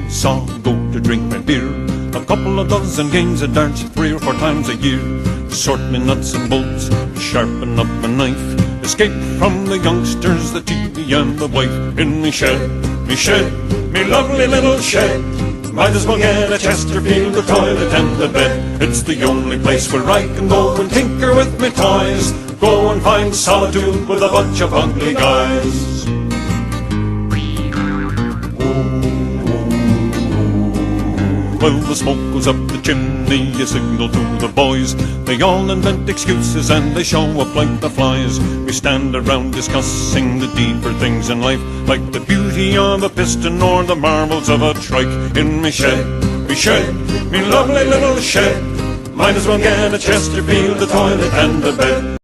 So I go to drink my beer, a couple of dozen games of darts 3 or 4 times a year. Sort me nuts and bolts, sharpen up my knife, escape from the youngsters, the TV and the wife. In me shed, me lovely little shed, might as well get a Chesterfield, a toilet and a bed. It's the only place where I can go and tinker with me toys, go and find solitude with a bunch of ugly guys. Well, the smoke goes up the chimney, you signal to the boys. They all invent excuses and they show up like the flies. We stand around discussing the deeper things in life, like the beauty of a piston or the marvels of a trike. In me shed, me lovely little shed, might as well get a Chesterfield, a toilet and a bed.